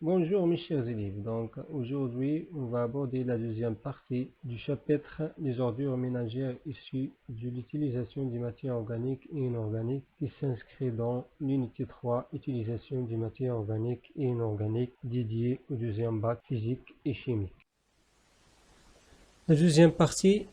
Bonjour mes chers élèves, donc aujourd'hui on va aborder la deuxième partie du chapitre des ordures ménagères issues de l'utilisation des matières organiques et inorganiques qui s'inscrit dans l'unité 3, utilisation des matières organiques et inorganiques dédiée au deuxième bac physique et chimique. La deuxième partie,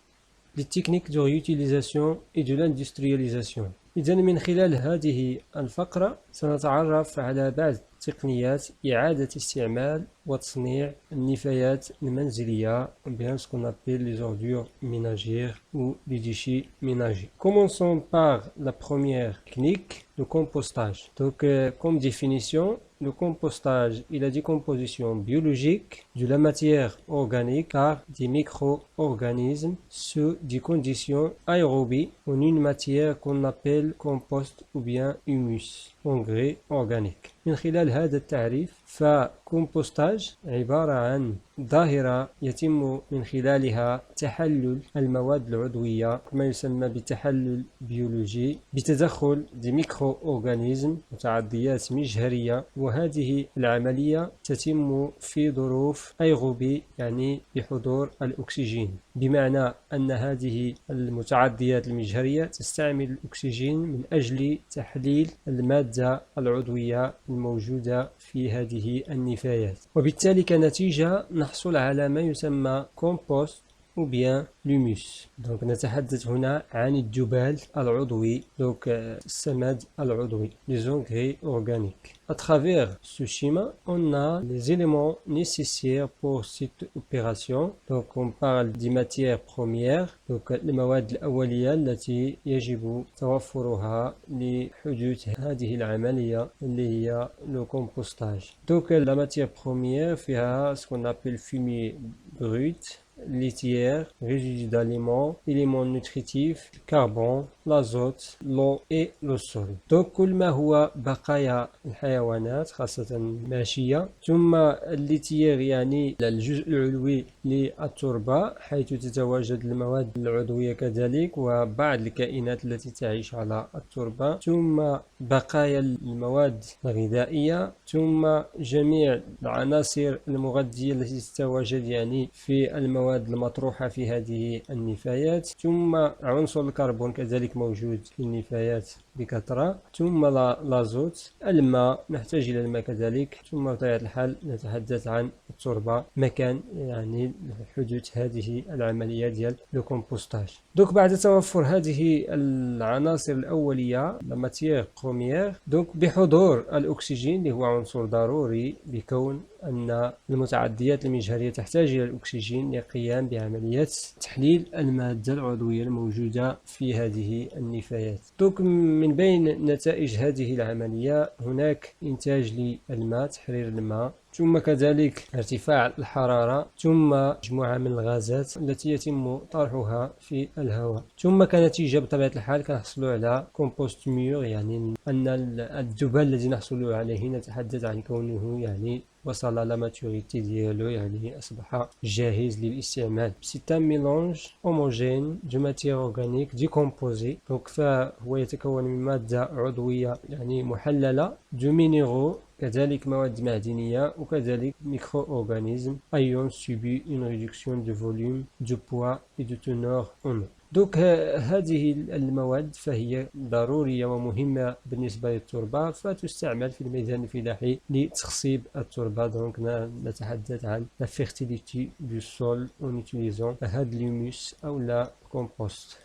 les techniques de réutilisation et de l'industrialisation. إذن من خلال هذه الفقرة سنتعرف على بعض تقنيات إعادة استعمال وتصنيع النفايات المنزلية ou bien ce qu'on appelle les ordures ménagères ou les déchets ménagers. Commençons par la première technique, le compostage. Donc comme définition, le compostage est la décomposition biologique de la matière organique par des micro-organismes sous des conditions aérobies en une matière qu'on appelle compost ou bien humus, engrais organique. من خلال هذا التعريف فكومبوستاج عبارة عن ظاهرة يتم من خلالها تحلل المواد العضوية ما يسمى بالتحلل بيولوجي بتدخل دي ميكرو أورغانيزم متعديات مجهرية، وهذه العملية تتم في ظروف أيروبي يعني بحضور الأكسجين، بمعنى أن هذه المتعديات المجهرية تستعمل الأكسجين من أجل تحليل المادة العضوية الموجودة في هذه النفايات، وبالتالي كنتيجة نحصل على ما يسمى كومبوست ou bien l'humus. Donc نتحدث هنا عن الجبال العضوي، donc السماد العضوي, les engrais organiques. À travers ce schéma, on a les éléments nécessaires pour cette opération. Donc on parle des matières premières, donc المواد الأولية التي يجب توفرها لحدوث هذه العملية اللي هي le compostage. Donc la matière première فيها ce qu'on appelle fumier brut, litière, résidus d'aliments, éléments nutritifs, carbone, l'azote, l'eau et le sol. Donc كل ما هو بقايا الحيوانات خاصة الماشية، ثم الليتيير يعني الجزء العلوي للتربة حيث تتواجد المواد العضوية كذلك وبعض الكائنات التي تعيش على التربة، ثم بقايا المواد الغذائية، ثم جميع العناصر المغذية التي تتواجد يعني في المواد المطروحة في هذه النفايات، ثم عنصر الكربون كذلك موجود في النفايات بكثرة، ثم الازوت، الماء نحتاج إلى الماء كذلك، ثم بطبيعة الحال نتحدث عن التربة مكان يعني حدوث هذه العملية ديال لو كومبوستاج. دوك بعد توفر هذه العناصر الأولية la matière première، دوك بحضور الأكسجين اللي هو عنصر ضروري بكون أن المتعديات المجهرية تحتاج إلى الأكسجين للقيام بعملية تحليل المادة العضوية الموجودة في هذه النفايات. دوك من بين نتائج هذه العملية هناك إنتاج للماء، تحرير الماء، ثم كذلك ارتفاع الحرارة، ثم مجموعة من الغازات التي يتم طرحها في الهواء، ثم كنتيجة بطبيعة الحال كنحصل على كومبوست ميور، يعني أن الذبال الذي نحصل عليه نتحدث عن كونه يعني وصل على ماتوريتي ديالو، يعني أصبح جاهز للاستعمال. C'est un mélange homogène de matière organique décomposée، donc فهو يتكون من مادة عضوية يعني محللة، de minéraux كذلك مواد معدنية، وكذلك ميكرو أورغانيزم ayant subi une réduction de volume, de poids et de teneur en eau. دوك هذه المواد فهي ضرورية ومهمة بالنسبة للتربة، فتستعمل في الميدان الفلاحي لتخصيب التربة. دونك نتحدث عن la fertilité du sol en utilisant هذا الهيوموس أو لا compost.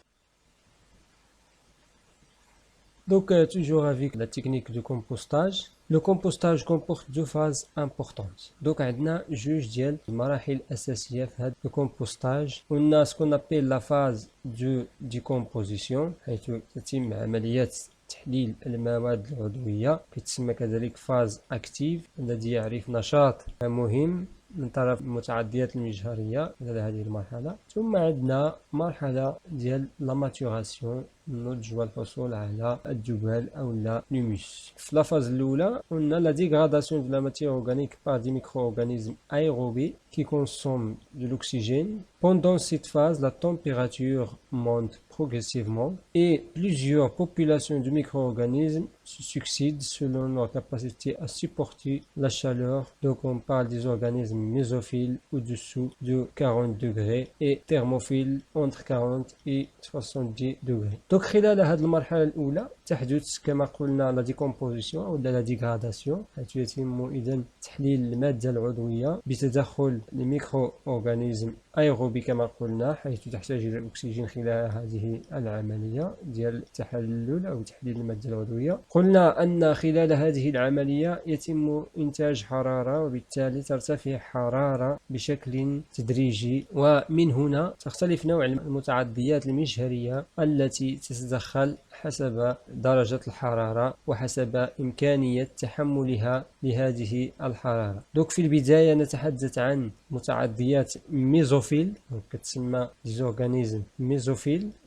Donc toujours avec la technique de compostage. Le compostage comporte deux phases importantes. Donc عندنا جوج ديال المراحل الأساسية في هذا الكومبوستاج. قلنا ce qu'on appelle la phase de décomposition حيث تتم عمليات تحليل المواد العضوية، كتسمى كذلك فاز أكتيف الذي يعرف نشاط مهم من طرف المتعديات المجهرية إلى هذه المرحلة. ثم عندنا مرحلة ديال لا ماتوراسيون، النضج والحصول على الذبال أو لا لوموس. في لافاز الأولى قلنا لا dégradation de la matière organique par des micro-organismes aérobés qui consomment de l'oxygène. Pendant cette phase, la température monte progressivement et plusieurs populations de micro-organismes se succèdent selon leur capacité à supporter la chaleur. Donc on parle des organismes mésophiles au-dessous de 40 degrés et thermophiles entre 40 et 70 degrés. Donc خلال هذه المرحلة الأولى تحدث كما قلنا لا ديكومبوزيسيون أو لا ديغراداسيون، حيث يتم إذن تحليل المادة العضوية بتدخل الميكرو أورغانيزم أيروبي كما قلنا، حيث تحتاج إلى الأكسجين خلال هذه العملية ديال التحلل أو تحليل المادة العضوية. قلنا أن خلال هذه العملية يتم إنتاج حرارة، وبالتالي ترتفع حرارة بشكل تدريجي، ومن هنا تختلف نوع المتعديات المجهرية التي تتدخل حسب درجة الحرارة وحسب إمكانية تحملها لهذه الحرارة. دوك في البداية نتحدث عن متعديات ميزوفيل، كتسمى ديزورغانيزم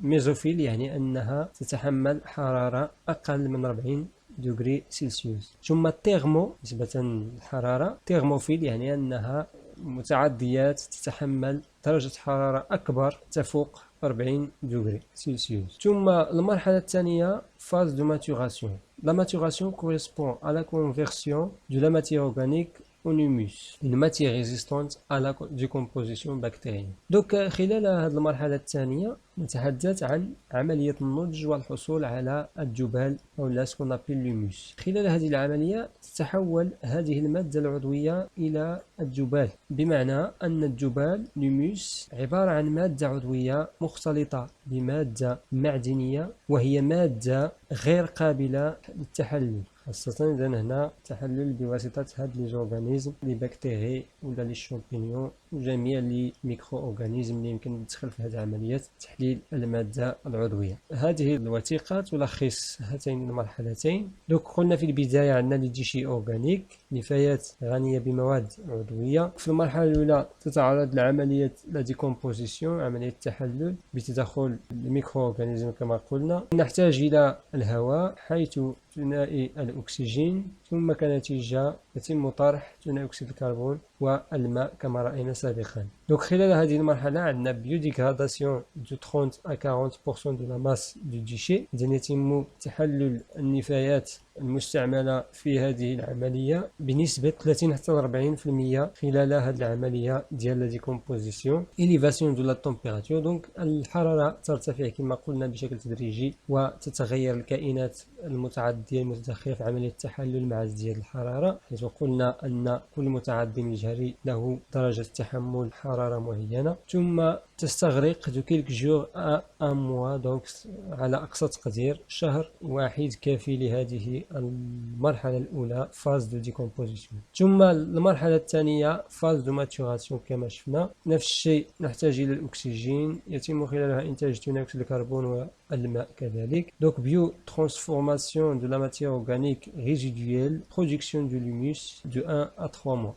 ميزوفيل يعني أنها تتحمل حرارة أقل من 40 دغري سلسيوس. ثم التيرمو نسبة الحرارة تيرموفيل يعني أنها متعديات تتحمل درجة حرارة أكبر تفوق 40 degrés Celsius. ثم المرحلة الثانية phase de maturation. La maturation correspond à la conversion de la matière organique en humus, une matière résistante à la décomposition bactérienne. Donc خلال هذه المرحلة الثانية نتحدث عن عملية النضج والحصول على الجبال أو لا سكون أبيل لوموس. خلال هذه العملية تتحول هذه المادة العضوية إلى الجبال، بمعنى أن الجبال لوموس عبارة عن مادة عضوية مختلطة بمادة معدنية، وهي مادة غير قابلة للتحلل، خاصة إذا هنا تحلل بواسطة هاد لي زورغانيزم لي بكتيري ولا لي شامبينيون وجميع لي ميكرو أورغانيزم اللي يمكن تدخل في هذه عملية تحليل المادة العضوية. هذه الوثيقة تلخص هاتين المرحلتين. دوك قلنا في البداية عندنا لي ديشي أورغانيك، نفايات غنية بمواد عضوية. في المرحلة الأولى تتعرض لعملية لا ديكومبوزيسيون، عملية التحلل بتدخل الميكرو أورغانيزم كما قلنا. نحتاج إلى الهواء حيث ثنائي الأكسجين، ثم كنتيجة يتم طرح ثاني أكسيد الكربون والماء كما رأينا سابقا. Donc خلال هذه المرحلة عندنا biodégradation de 30 à 40% de la masse du déchet، إذن يتم تحلل النفايات المستعملة في هذه العملية بنسبة 30 حتى 40% خلال هذه العملية ديال لا ديكومبوزيسيون. إليفاسيون دو لا تمبيراتور، دونك الحرارة ترتفع كما قلنا بشكل تدريجي، وتتغير الكائنات المتعدية المتدخلة في عملية التحلل مع ازدياد الحرارة، حيث قلنا أن كل متعدي مجهري له درجة تحمل حرارة معينة. ثم تستغرق دو كيلك جور à un mois، دونك على أقصى تقدير شهر واحد كافي لهذه المرحلة الأولى فاز دو ديكومبوزيسيون. ثم المرحلة الثانية فاز دو ماتوراسيون كما شفنا، نفس الشيء نحتاج إلى الأكسجين، يتم خلالها إنتاج ثاني أكسيد الكربون والماء كذلك. Donc biotransformation de la matière organique résiduelle, production de l'humus de 1 à 3 mois.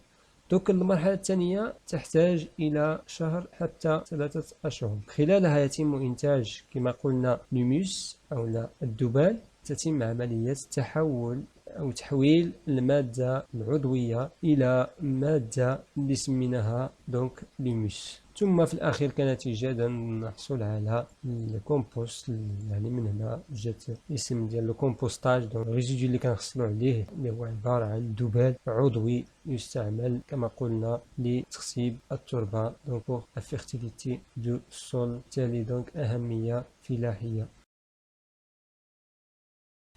دوك المرحلة الثانية تحتاج إلى شهر حتى 3 أشهر، خلالها يتم إنتاج كما قلنا لوموس أو لا الذبال. تتم عملية تحول أو تحويل المادة العضوية إلى مادة اللي سميناها دونك لوموس. ثم في الأخير كنتيجة نحصل على الكومبوست، يعني من هنا جات اسم ديال الكومبوستاج، دونك الريزيدو اللي كنحصلوا عليه اللي هو عبارة عن ذبال عضوي يستعمل كما قلنا لتخصيب التربة، دونك pour la fertilité du sol. بالتالي دونك أهمية فلاحية.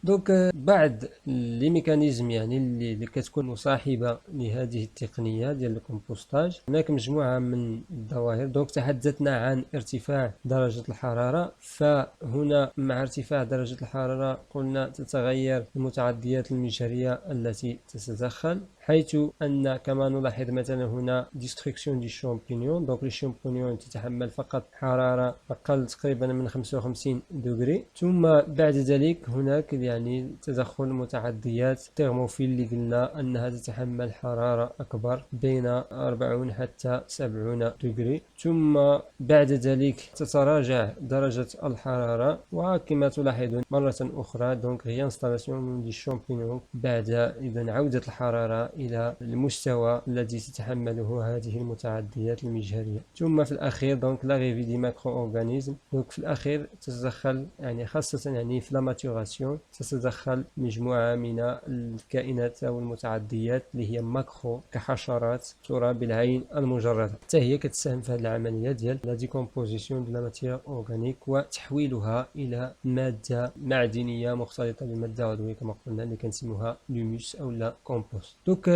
دونك بعد لي ميكانيزم يعني اللي كتكون مصاحبه لهذه التقنيه ديال الكومبوستاج، هناك مجموعه من الظواهر. دونك تحدثنا عن ارتفاع درجه الحراره، فهنا مع ارتفاع درجه الحراره قلنا تتغير المتعديات المجهريه التي تتدخل، حيث أن كما نلاحظ مثلا هنا ديستركسيون دي شامبينيون. دونك لي شامبينيون تتحمل فقط حرارة أقل تقريبا من 55 دغري. ثم بعد ذلك هناك يعني تدخل متعديات تيرموفيل اللي قلنا أنها تتحمل حرارة أكبر بين 40 حتى 70 دغري. ثم بعد ذلك تتراجع درجة الحرارة، وكما تلاحظون مرة أخرى دونك ريانستالاسيون دي شامبينيون بعد إذن عودة الحرارة إلى المستوى الذي تتحمله هذه المتعديات المجهرية. ثم في الأخير دونك لا ريفي دي ماكرو أورغانيزم، دونك في الأخير تتدخل يعني خاصة يعني في لا ماتوراسيون تتدخل مجموعة من الكائنات أو المتعديات اللي هي ماكرو كحشرات ترى بالعين المجردة، حتى هي كتساهم في هذه العملية ديال لا ديكومبوزيسيون دو لا ماتيير أورغانيك وتحويلها إلى مادة معدنية مختلطة بمادة عضوية كما قلنا اللي كنسموها لوموس أو لا كومبوست. دونك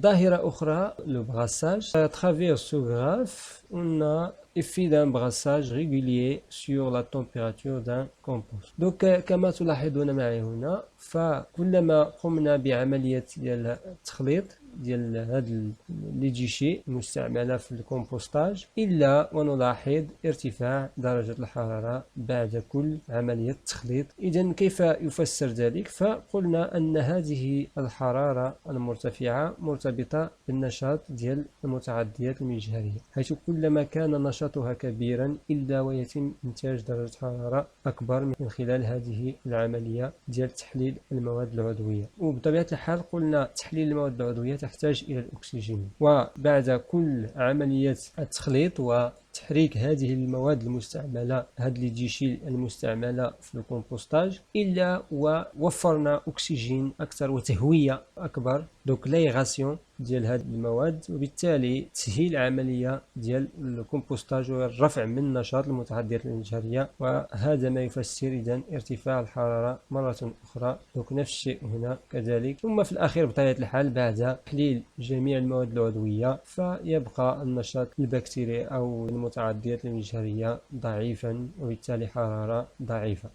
ظاهرة أخرى لو brassage. À travers ce graphe, on a effet d'un brassage régulier sur la température d'un compost. Donc كما تلاحظون معي هنا، فكلما قمنا بعملية ديال التخليط ديال هاد لي ديشي المستعملة في الكومبوستاج إلا ونلاحظ ارتفاع درجة الحرارة بعد كل عملية تخليط. إذا كيف يفسر ذلك؟ فقلنا أن هذه الحرارة المرتفعة مرتبطة بالنشاط ديال المتعديات المجهرية، حيث كلما كان نشاطها كبيرا إلا ويتم إنتاج درجة حرارة أكبر من خلال هذه العملية ديال تحليل المواد العضوية. وبطبيعة الحال قلنا تحليل المواد العضوية تحتاج إلى الأكسجين، وبعد كل عملية التخليط وتحريك هذه المواد المستعملة، هذه لي ديشي المستعملة في الكومبوستاج، إلا ووفرنا أكسجين أكثر وتهوية أكبر، دوك لايغاسيون ديال هذه المواد، وبالتالي تسهيل العملية ديال الكومبوستاج والرفع من نشاط المتعديات المجهرية، وهذا ما يفسر إذن ارتفاع الحرارة مرة أخرى. دوك نفس الشيء هنا كذلك. ثم في الأخير بطبيعة الحال بعد تحليل جميع المواد العضوية فيبقى النشاط البكتيري أو المتعديات المجهرية ضعيفا، وبالتالي حرارة ضعيفة.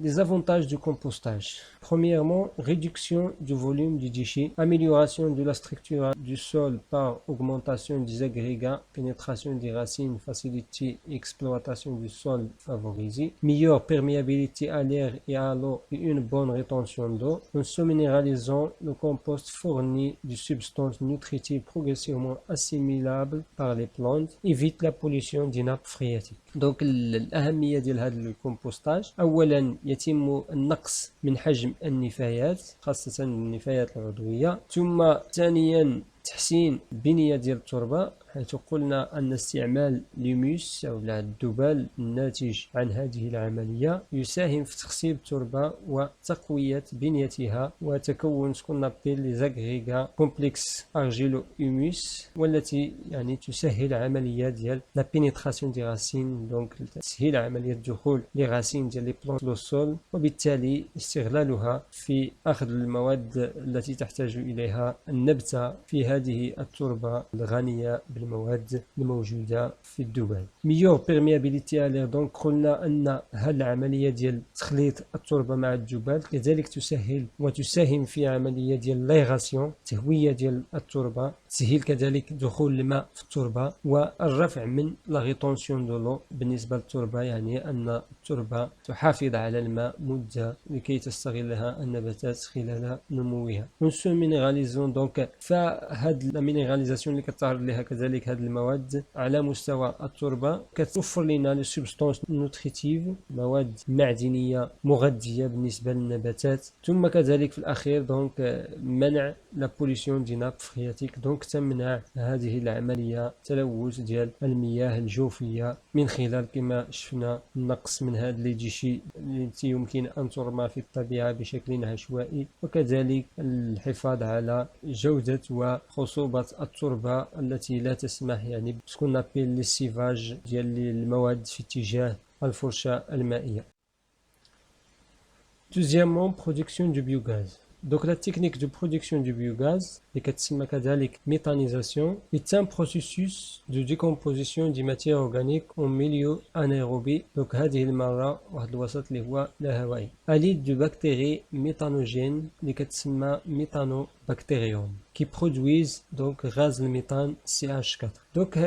Les avantages du compostage. Premièrement, réduction du volume du déchet, amélioration de la structure du sol par augmentation des agrégats, pénétration des racines, facilité exploitation du sol favorisée, meilleure perméabilité à l'air et à l'eau et une bonne rétention d'eau. En se minéralisant, le compost fournit des substances nutritives progressivement assimilables par les plantes, évite la pollution des nappes phréatiques. Donc الأهمية ديال هذا الكومبوستاج، أولا يتم النقص من حجم النفايات خاصة النفايات العضوية، ثم ثانيا تحسين البنية ديال التربة، حيث قلنا أن استعمال ليموس أو الذبال الناتج عن هذه العملية يساهم في تخصيب التربة وتقوية بنيتها وتكون سكون لي زاغريغا كومبلكس أرجيلو هيوموس، والتي يعني تسهل عملية ديال لا بينيتراسيون دي راسين، دونك تسهيل عملية دخول لي راسين ديال لي بلونت لو سول، وبالتالي استغلالها في أخذ المواد التي تحتاج إليها النبتة في هذه التربة الغنية بالمواد الموجودة في الذبال. ميور بيرميابيليتي عليه، دونك قلنا أن هذه العملية ديال تخليط التربة مع الذبال كذلك تسهل وتساهم في عملية ديال لايغاسيون، تهوية ديال التربة، تسهيل كذلك دخول الماء في التربة، والرفع من لا ريتونسيون دو لو بالنسبة للتربة، يعني أن التربة تحافظ على الماء مدة لكي تستغلها النباتات خلال نموها. نسو مينيراليزون، دونك فهاد لا مينيراليزاسيون اللي كتعرض لها كذلك هاد المواد على مستوى التربة كتوفر لنا لي سوبستانس نوتريتيف، مواد معدنية مغذية بالنسبة للنباتات، ثم كذلك في الأخير دونك منع لا بوليسيون دي ناب فرياتيك، دونك تمنع هذه العملية تلوث ديال المياه الجوفية من خلال كما شفنا النقص من هاد لي ديشي التي يمكن أن ترمى في الطبيعة بشكل عشوائي، وكذلك الحفاظ على جودة وخصوبة التربة التي لا تسمح يعني بسكون نابيل للسيفاج ديال المواد في اتجاه الفرشاة المائية. Deuxièmement, production du biogaz. Donc la technique de production du biogaz, méthanisation, est un processus de décomposition des matières organiques en milieu anaérobie. Donc هذه المرة واحد الوسط اللي هو لا هوائي، à l'aide de bactéries méthanogènes اللي كتسمى Bacterium qui produisent donc gaz الميثان CH4. donc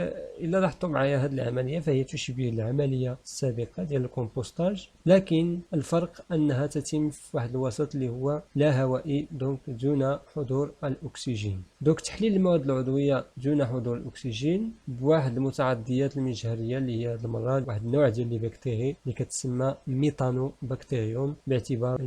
إلا لاحظتوا معايا هذه العملية فهي تشبه العملية السابقة ديال الكومبوستاج، لكن الفرق أنها تتم في واحد الوسط اللي هو لا هوائي دونك دون حضور الأكسجين. دونك تحليل المواد العضوية دون حضور الأكسجين بواحد المتعديات المجهرية اللي هي هذه المرة واحد النوع ديال البكتيري اللي كتسمى ميثانو بكتيريوم، باعتبار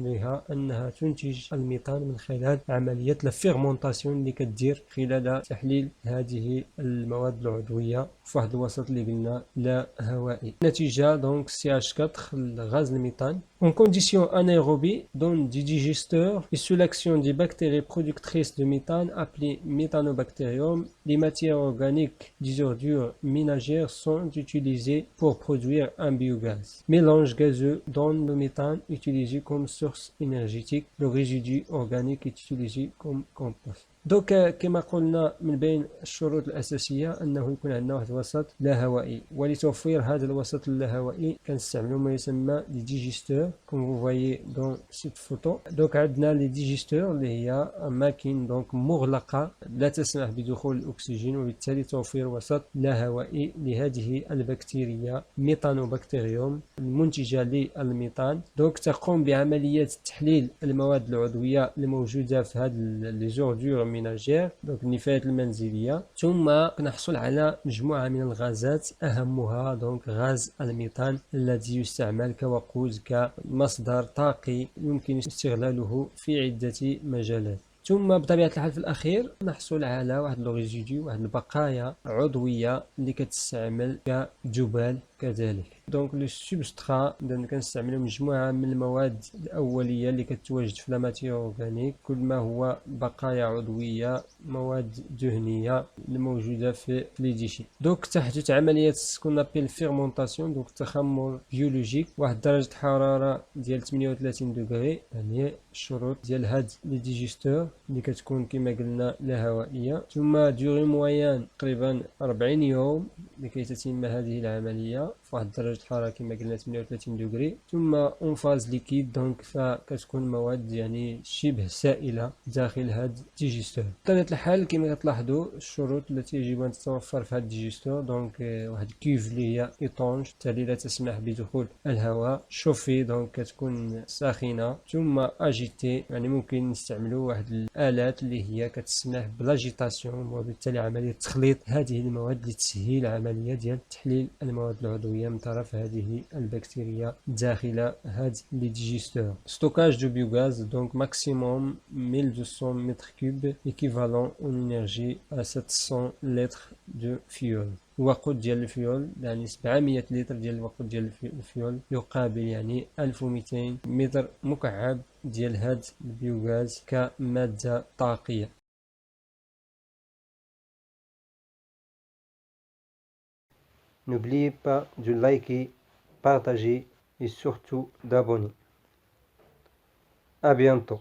أنها تنتج الميثان من خلال عملية الفيرمونتاسيون اللي كدير خلال تحليل هذه المواد العضوية في واحد الوسط اللي قلنا لا هوائي. النتيجة دونك CH4 الغاز الميثان en conditions anaérobies donne des digesteurs issus l'action des bactéries productrices de méthane appelées Methanobaktérium. Les matières organiques des ordures ménagères sont utilisées pour produire un biogaz. Mélange gazeux donne le méthane utilisé comme source énergétique. Le résidu organique est utilisé comme compost. دوك كما قلنا من بين الشروط الأساسية أنه يكون عندنا واحد الوسط لا هوائي، ولتوفير هذا الوسط اللا هوائي كنستعملوا ما يسمى لي ديجيستور كوم فو فوايي دون سيت فوتو. دوك عندنا لي ديجيستور اللي هي أماكن دونك مغلقة لا تسمح بدخول الأكسجين، وبالتالي توفير وسط لا هوائي لهذه البكتيريا ميثانوبكتيريوم المنتجة للميثان. دوك تقوم بعملية تحليل المواد العضوية الموجودة في هذه لي زوردور ménagères donc النفايات المنزلية، ثم نحصل على مجموعة من الغازات أهمها دونك غاز الميثان الذي يستعمل كوقود كمصدر طاقي يمكن استغلاله في عدة مجالات. ثم بطبيعة الحال في الأخير نحصل على واحد الريزيديو، واحد البقايا عضوية اللي كتستعمل كجبال كذلك. دونك لو سبسترا كنستعملو مجموعة من المواد الأولية اللي كتواجد في لا ماتير أورغانيك، كل ما هو بقايا عضوية مواد دهنية الموجودة في لي ديشي. دونك تحدث عملية سكون أبيل فيرمونتاسيون دونك تخمر بيولوجيك واحد درجة حرارة ديال 38 دوغري، يعني الشروط ديال هاد لي ديجيستور اللي كتكون كما قلنا لا هوائية. ثم دوري مويان تقريبا 40 يوم لكي تتم هذه العملية في واحد درجة حرارة كما قلنا 38 دوغري. ثم اون فاز ليكيد دونك فكتكون مواد يعني شبه سائلة داخل هاد الديجيستور. بطبيعة الحال كما كتلاحظوا الشروط التي يجب أن تتوفر في هاد الديجيستور دونك واحد الكيوف اللي هي ايطونج بالتالي لا تسمح بدخول الهواء، شوفي دونك كتكون ساخنة، ثم اجيتي يعني ممكن نستعملوا واحد الآلات اللي هي كتسمح بلاجيتاسيون وبالتالي عملية تخليط هذه المواد لتسهيل عملية ديال تحليل المواد العضوية من طرف هذه البكتيريا داخل هاد لي ديجيستور. ستوكاج دو بيوغاز دونك ماكسيموم 1200 متر كوب équivalent en énergie à 700 litres de fuel. الوقود ديال الفيول يعني 700 لتر ديال الوقود ديال الفيول يقابل يعني 1200 متر مكعب ديال هاد البيوغاز كمادة طاقية. N'oubliez pas de liker, partager et surtout d'abonner. À bientôt.